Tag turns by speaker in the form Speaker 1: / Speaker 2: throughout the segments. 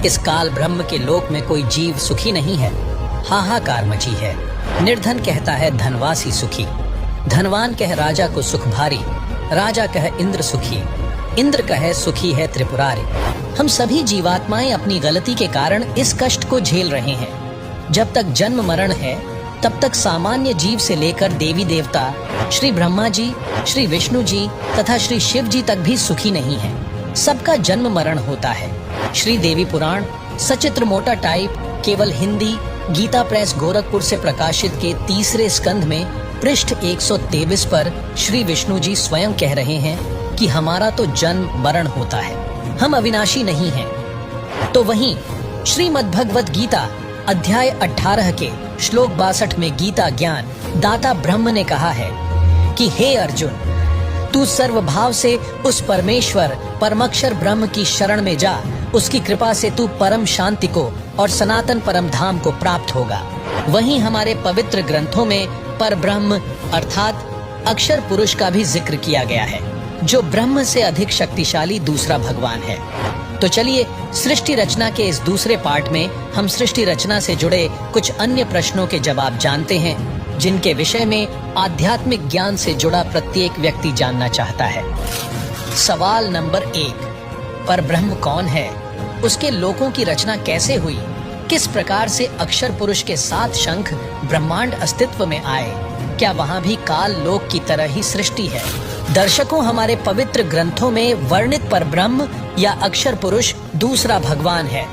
Speaker 1: इस काल ब्रह्म के लोक में कोई जीव सुखी नहीं है। हाहाकार मची है। निर्धन कहता है धनवासी सुखी, धनवान कह राजा को सुख भारी, राजा कह इंद्र सुखी, इंद्र कहे सुखी है त्रिपुरारी। हम सभी जीवात्माएं अपनी गलती के कारण इस कष्ट को झेल रहे हैं। जब तक जन्म मरण है तब तक सामान्य जीव से लेकर देवी देवता, श्री ब्रह्मा जी, श्री विष्णु जी तथा श्री शिव जी तक भी सुखी नहीं है। सबका जन्म मरण होता है। श्री देवी पुराण सचित्र मोटा टाइप केवल हिंदी गीता प्रेस गोरखपुर से प्रकाशित के 3 स्कंध में पृष्ठ 123 पर श्री विष्णु जी स्वयं कह रहे हैं कि हमारा तो जन्म मरण होता है, हम अविनाशी नहीं हैं। तो वहीं श्रीमद् भगवत गीता अध्याय 18 के श्लोक 62 में गीता ज्ञान दाता ब्रह्म ने कहा है कि हे अर्जुन, तू सर्वभाव से उस परमेश्वर परमक्षर ब्रह्म की शरण में जा, उसकी कृपा से तू परम शांति को और सनातन परम धाम को प्राप्त होगा। वहीं हमारे पवित्र ग्रंथों में पर ब्रह्म अर्थात अक्षर पुरुष का भी जिक्र किया गया है, जो ब्रह्म से अधिक शक्तिशाली दूसरा भगवान है। तो चलिए सृष्टि रचना के इस दूसरे पार्ट में हम सृष्टि रचना से जुड़े कुछ अन्य प्रश्नों के जवाब जानते हैं, जिनके विषय में आध्यात्मिक ज्ञान से जुड़ा प्रत्येक व्यक्ति जानना चाहता है। सवाल नंबर 1, पर ब्रह्म कौन है? उसके लोकों की रचना कैसे हुई? किस प्रकार से अक्षर पुरुष के 7 शंख ब्रह्मांड अस्तित्व में आए? क्या वहाँ भी काल लोक की तरह ही सृष्टि है? दर्शकों, हमारे पवित्र ग्रंथों में वर्णित पर ब्रह्म या अक्षर पुरुष दूसरा भगवान है।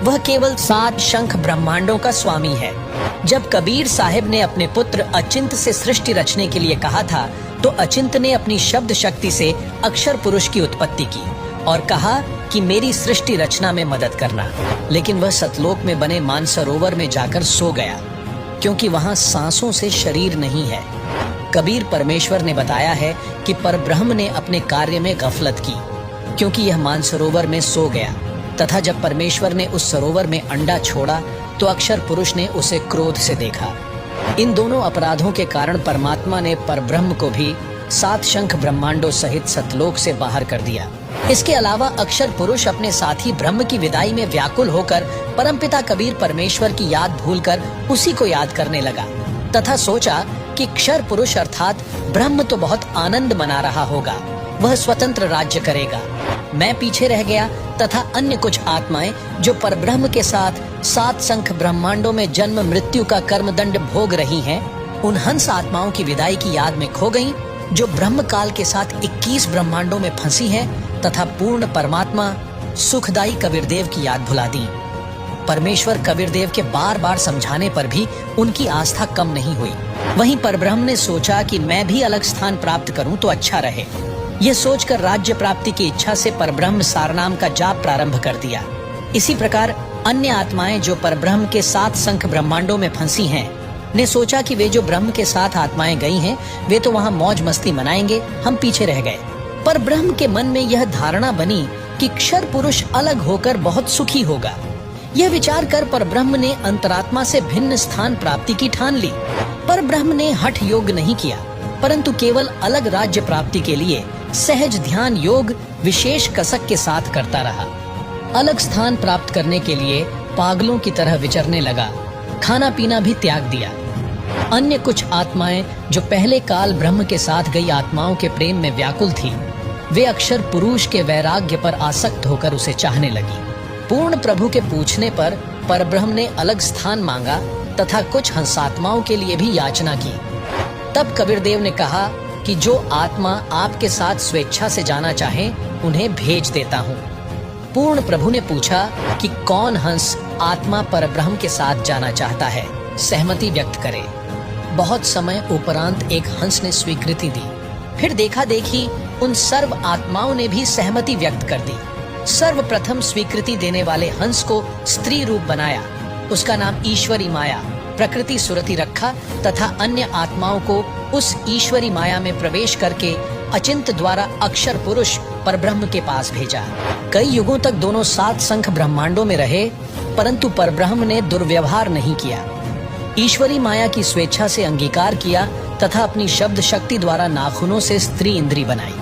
Speaker 1: वह केवल 7 शंख ब्रह्मांडों का स्वामी है। जब कबीर साहिब ने अपने पुत्र अचिंत से सृष्टि रचने के लिए कहा था, तो अचिंत ने अपनी शब्द शक्ति से अक्षर पुरुष की उत्पत्ति की और कहा कि मेरी सृष्टि रचना में मदद करना। लेकिन वह सतलोक में बने मानसरोवर में जाकर सो गया, क्योंकि वहाँ सांसों से शरीर नहीं है। कबीर परमेश्वर ने बताया है कि परब्रह्म ने अपने कार्य में गफलत की, क्योंकि यह मानसरोवर में सो गया, तथा जब परमेश्वर ने उस सरोवर में अंडा छोड़ा तो अक्षर पुरुष ने उसे क्रोध से देखा। इन दोनों अपराधों के कारण परमात्मा ने परब्रह्म को भी 7 शंख ब्रह्मांडों सहित सतलोक से बाहर कर दिया। इसके अलावा अक्षर पुरुष अपने साथी ब्रह्म की विदाई में व्याकुल होकर परमपिता कबीर परमेश्वर की याद भूलकर उसी को याद करने लगा, तथा सोचा कि क्षर पुरुष अर्थात ब्रह्म तो बहुत आनंद मना रहा होगा, वह स्वतंत्र राज्य करेगा। मैं पीछे रह गया तथा अन्य कुछ आत्माएं जो परब्रह्म के साथ 7 शंख ब्रह्मांडों में जन्म मृत्यु का कर्मदंड भोग रही हैं, उन हंस आत्माओं की विदाई की याद में खो गईं, जो ब्रह्म काल के साथ 21 ब्रह्मांडों में फंसी हैं, तथा पूर्ण परमात्मा सुखदायी कबीरदेव की याद भुला दी। परमेश्वर कबीरदेव के बार बार समझाने पर भी उनकी आस्था कम नहीं हुई। वहीं परब्रह्म ने सोचा कि मैं भी अलग स्थान प्राप्त करूं तो अच्छा रहे। यह सोचकर राज्य प्राप्ति की इच्छा से परब्रह्म सारनाम का जाप प्रारंभ कर दिया। इसी प्रकार अन्य आत्माएं जो परब्रह्म के 7 शंख ब्रह्मांडों में फंसी हैं, ने सोचा कि वे जो ब्रह्म के साथ आत्माएं गई हैं, वे तो वहां मौज मस्ती मनाएंगे, हम पीछे रह गए। पर ब्रह्म के मन में यह धारणा बनी कि क्षर पुरुष अलग होकर बहुत सुखी होगा। यह विचार कर परब्रह्म ने अंतरात्मा से भिन्न स्थान प्राप्ति की ठान ली। पर ब्रह्म ने हठ योग नहीं किया, परंतु केवल अलग राज्य प्राप्ति के लिए सहज ध्यान योग विशेष कसक के साथ करता रहा। अलग स्थान प्राप्त करने के लिए पागलों की तरह विचरने लगा, खाना पीना भी त्याग दिया। अन्य कुछ आत्माएं जो पहले काल ब्रह्म के साथ गई आत्माओं के प्रेम में व्याकुल थी, वे अक्षर पुरुष के वैराग्य पर आसक्त होकर उसे चाहने लगी। पूर्ण प्रभु के पूछने पर परब्रह्म ने अलग स्थान मांगा तथा कुछ हंसात्माओं के लिए भी याचना की। तब कबीरदेव ने कहा कि जो आत्मा आपके साथ स्वेच्छा से जाना चाहे, उन्हें भेज देता हूँ। पूर्ण प्रभु ने पूछा कि कौन हंस आत्मा परब्रह्म के साथ जाना चाहता है, सहमति व्यक्त करे। बहुत समय उपरांत एक हंस ने स्वीकृति दी। फिर देखा देखी उन सर्व आत्माओं ने भी सहमति व्यक्त कर दी। सर्वप्रथम स्वीकृति देने वाले हंस को स्त्री रूप बनाया, उसका नाम ईश्वरी माया प्रकृति सुरति रखा तथा अन्य आत्माओं को उस ईश्वरी माया में प्रवेश करके अचिंत द्वारा अक्षर पुरुष परब्रह्म के पास भेजा। कई युगों तक दोनों 7 शंख ब्रह्मांडों में रहे, परंतु परब्रह्म ने दुर्व्यवहार नहीं किया। ईश्वरी माया की स्वेच्छा से अंगीकार किया तथा अपनी शब्द शक्ति द्वारा नाखूनों से स्त्री इंद्री बनाई।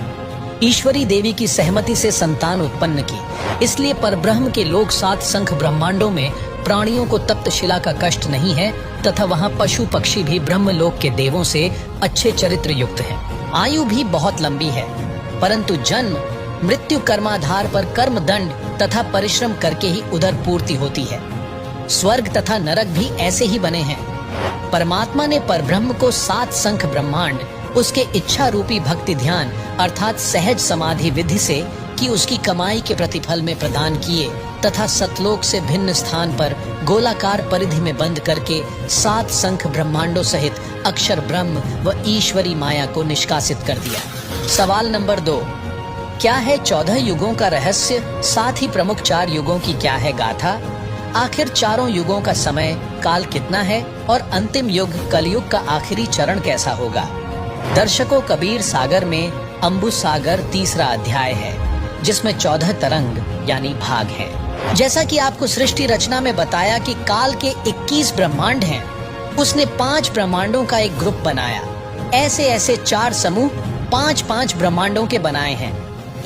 Speaker 1: ईश्वरी देवी की सहमति से संतान उत्पन्न की। इसलिए परब्रह्म के लोक 7 संख ब्रह्मांडों में प्राणियों को तप्त शिला का कष्ट नहीं है तथा वहाँ पशु पक्षी भी ब्रह्मलोक के देवों से अच्छे चरित्र युक्त हैं। आयु भी बहुत लंबी है, परंतु जन्म मृत्यु कर्माधार पर कर्म दंड तथा परिश्रम करके ही उधर पूर्ति होती है। स्वर्ग तथा नरक भी ऐसे ही बने हैं। परमात्मा ने परब्रह्म को 7 संख ब्रह्मांड उसके इच्छा रूपी भक्ति ध्यान अर्थात सहज समाधि विधि से कि उसकी कमाई के प्रतिफल में प्रदान किए तथा सतलोक से भिन्न स्थान पर गोलाकार परिधि में बंद करके 7 संख ब्रह्मांडों सहित अक्षर ब्रह्म व ईश्वरी माया को निष्कासित कर दिया। सवाल नंबर 2, क्या है 14 युगों का रहस्य, साथ ही प्रमुख 4 युगों की क्या है गाथा? आखिर चारों युगों का समय काल कितना है और अंतिम युग कलयुग का आखिरी चरण कैसा होगा? दर्शकों, कबीर सागर में अम्बु सागर तीसरा अध्याय है जिसमें 14 तरंग यानी भाग है। जैसा कि आपको सृष्टि रचना में बताया कि काल के 21 ब्रह्मांड हैं, उसने 5 ब्रह्मांडों का एक ग्रुप बनाया। ऐसे ऐसे 4 समूह 5-5 ब्रह्मांडों के बनाए हैं।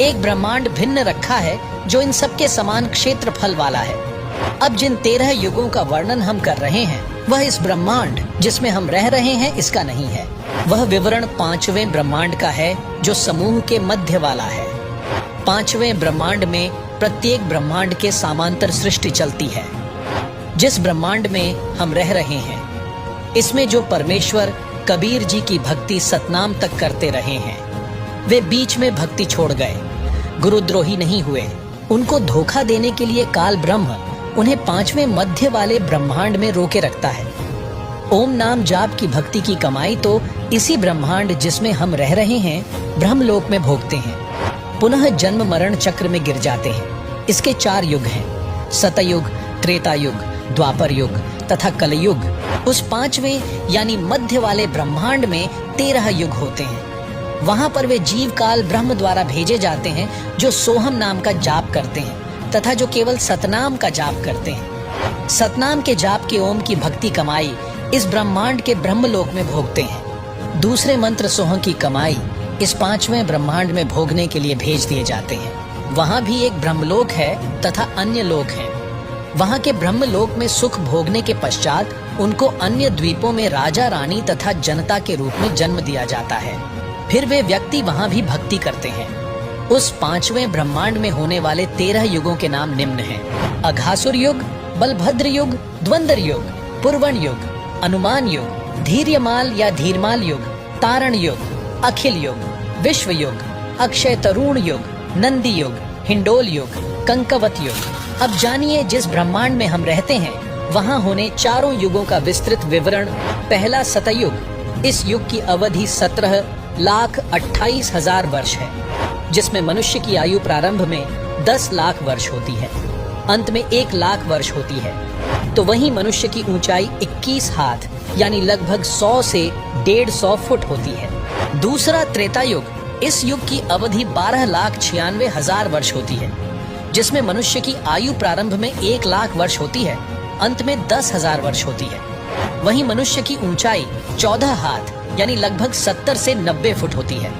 Speaker 1: एक ब्रह्मांड भिन्न रखा है जो इन सबके समान क्षेत्रफल वाला है। अब जिन 13 युगों का वर्णन हम कर रहे हैं वह इस ब्रह्मांड जिसमें हम रह रहे हैं इसका नहीं है। वह विवरण 5वें ब्रह्मांड का है जो समूह के मध्य वाला है। 5वें ब्रह्मांड में प्रत्येक ब्रह्मांड के समांतर सृष्टि चलती है। जिस ब्रह्मांड में हम रह रहे हैं इसमें जो परमेश्वर कबीर जी की भक्ति सतनाम तक करते रहे हैं वे बीच में भक्ति छोड़ गए, गुरुद्रोही नहीं हुए। उनको धोखा देने के लिए काल ब्रह्म उन्हें 5वें मध्य वाले ब्रह्मांड में रोके रखता है। ओम नाम जाप की भक्ति की कमाई तो इसी ब्रह्मांड जिसमें हम रह रहे हैं ब्रह्मलोक में भोगते हैं। पुनः जन्म मरण चक्र में गिर जाते हैं। इसके 4 युग हैं, सतयुग, त्रेता युग, द्वापर युग तथा कलयुग। उस 5वें यानी मध्य वाले ब्रह्मांड में 13 युग होते हैं। वहां पर वे जीव काल ब्रह्म द्वारा भेजे जाते हैं जो सोहम नाम का जाप करते हैं तथा जो केवल सतनाम का जाप करते हैं। सतनाम के जाप के ओम की भक्ति कमाई इस ब्रह्मांड के ब्रह्मलोक में भोगते हैं। दूसरे मंत्र सोह की कमाई इस 5वें ब्रह्मांड में भोगने के लिए भेज दिए जाते हैं। वहां भी एक ब्रह्मलोक है तथा अन्य लोक हैं। वहां के ब्रह्मलोक में सुख भोगने के पश्चात उनको अन्य द्वीपों में राजा रानी तथा जनता के रूप में जन्म दिया जाता है। फिर वे व्यक्ति वहां भी भक्ति करते हैं। उस 5वें ब्रह्मांड में होने वाले 13 युगों के नाम निम्न हैं: अघासुर युग, बलभद्र युग, द्वंद्व युग, पुरवन युग, अनुमान युग, धीर्यमाल या धीरमाल युग, तारण युग, अखिल युग, विश्व युग, अक्षय तरुण युग, नंदी युग, हिंडोल युग, कंकवत युग। अब जानिए जिस ब्रह्मांड में हम रहते हैं वहां होने चारों युगों का विस्तृत विवरण। पहला सतयुग, इस युग की अवधि 17,28,000 वर्ष है, जिसमें मनुष्य की आयु प्रारंभ में 10 लाख वर्ष होती है, अंत में 1 लाख वर्ष होती है। तो वहीं मनुष्य की ऊंचाई 21 हाथ यानी लगभग 100 से 150 फुट होती है। दूसरा त्रेता युग, इस युग की अवधि 12,96,000 वर्ष होती है, जिसमें मनुष्य की आयु प्रारंभ में 1 लाख वर्ष होती है, अंत में 10,000 वर्ष होती है। वहीं मनुष्य की ऊंचाई 14 हाथ यानी लगभग 70 से 90 फुट होती है।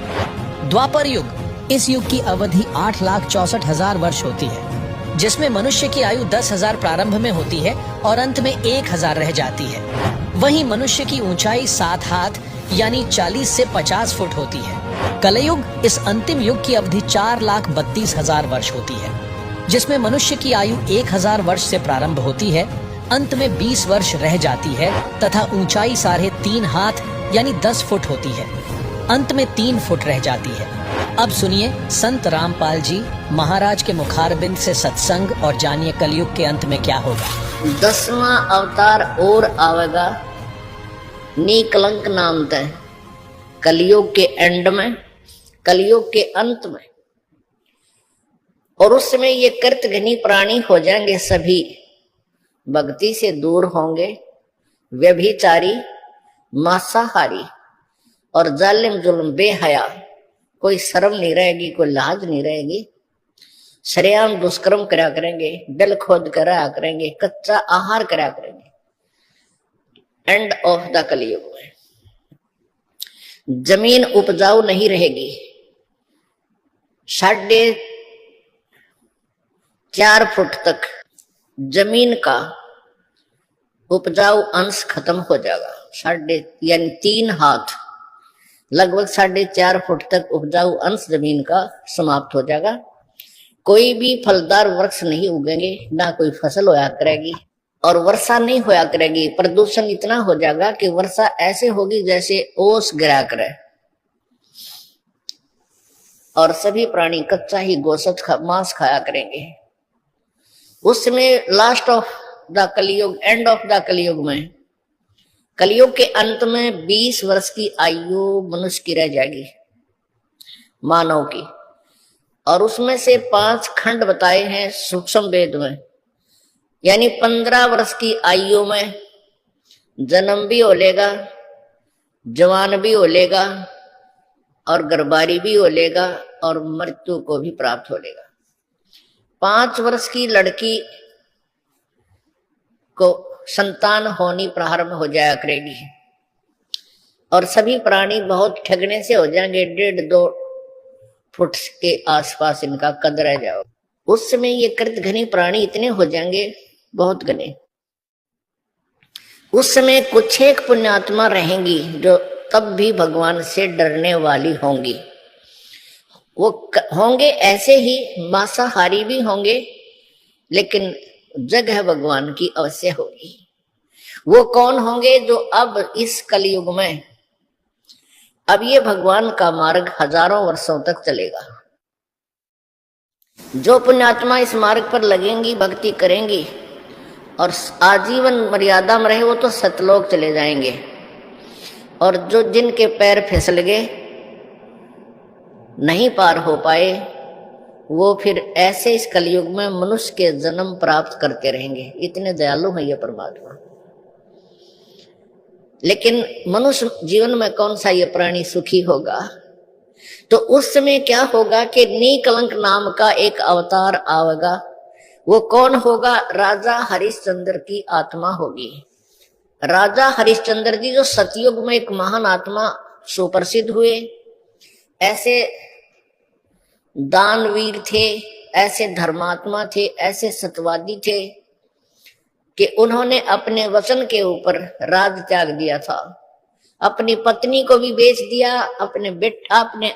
Speaker 1: द्वापर युग, इस युग की अवधि 8,64,000 वर्ष होती है, जिसमें मनुष्य की आयु 10,000 प्रारंभ में होती है और अंत में 1,000 रह जाती है। वहीं मनुष्य की ऊंचाई 7 हाथ यानी 40 से 50 फुट होती है। कलयुग, इस अंतिम युग की अवधि 4,32,000 वर्ष होती है, जिसमें मनुष्य की आयु 1,000 वर्ष से प्रारंभ होती है, अंत में 20 वर्ष रह जाती है तथा ऊंचाई 3.5 हाथ यानी 10 फुट होती है, अंत में 3 फुट रह जाती है। अब सुनिए संत रामपाल जी महाराज के मुखारबिंद से सत्संग और जानिए कलयुग के अंत में क्या होगा।
Speaker 2: 10वां अवतार और आवेगा निकलंक नाम तय, कलयुग के एंड में, कलयुग के अंत में। और उस समय ये कृतघ्नी प्राणी हो जाएंगे, सभी भक्ति से दूर होंगे, व्यभिचारी, मांसाहारी और जालिम जुल्म बेहया, कोई शर्म नहीं रहेगी, कोई लाज नहीं रहेगी। सरेआम दुष्कर्म करा करेंगे, दिल खोद करा करेंगे, कच्चा आहार करा करेंगे। एंड ऑफ द कलयुग में। जमीन उपजाऊ नहीं रहेगी, 4.5 फुट तक जमीन का उपजाऊ अंश खत्म हो जाएगा। यानी 3 हाथ, लगभग 4.5 फुट तक उपजाऊ अंश जमीन का समाप्त हो जाएगा। कोई भी फलदार वृक्ष नहीं उगेंगे, ना कोई फसल होया करेगी और वर्षा नहीं होया करेगी। प्रदूषण इतना हो जाएगा कि वर्षा ऐसे होगी जैसे ओस गिरा करे, और सभी प्राणी कच्चा ही गोश्त मांस खाया करेंगे। उस समय लास्ट ऑफ द कलयुग, एंड ऑफ द कलयुग में, कलयुग के अंत में 20 वर्ष की आयु मनुष्य की रह जाएगी, मानव की। और उसमें से 5 खंड बताए हैं सूक्ष्म वेद में, यानी 15 वर्ष की आयु में जन्म भी हो लेगा, जवान भी हो लेगा और गर्भारी भी हो लेगा और मृत्यु को भी प्राप्त हो लेगा। 5 वर्ष की लड़की को संतान होनी प्रारंभ हो जाया करेगी और सभी प्राणी बहुत ठगने से हो जाएंगे। 1.5-2 फुट के आसपास इनका कद रह जाओ। उस समय ये कृत घनी प्राणी इतने हो जाएंगे, बहुत घने। उस समय कुछ एक पुण्यात्मा रहेंगी जो तब भी भगवान से डरने वाली होंगी। वो होंगे ऐसे ही मांसाहारी भी होंगे, लेकिन जगह भगवान की अवश्य होगी। वो कौन होंगे? जो अब इस कलयुग में, अब ये भगवान का मार्ग हजारों वर्षों तक चलेगा। जो पुण्यात्मा इस मार्ग पर लगेंगी, भक्ति करेंगी और आजीवन मर्यादा में रहे, वो तो सतलोक चले जाएंगे। और जो जिनके पैर फिसल गए, नहीं पार हो पाए, वो फिर ऐसे इस कलयुग में मनुष्य के जन्म प्राप्त करते रहेंगे। इतने दयालु हैं ये परमात्मा। लेकिन मनुष्य जीवन में कौन सा ये प्राणी सुखी होगा? तो उस समय क्या होगा कि निकलंक नाम का एक अवतार आवेगा। वो कौन होगा? राजा हरिश्चंद्र की आत्मा होगी। राजा हरिश्चंद्र जी जो सतयुग में एक महान आत्मा सुप्रसिद्ध हुए, ऐसे दानवीर थे, ऐसे धर्मात्मा थे, ऐसे सत्यवादी थे कि उन्होंने अपने वचन के ऊपर राज त्याग दिया था। अपनी पत्नी को भी बेच दिया, अपने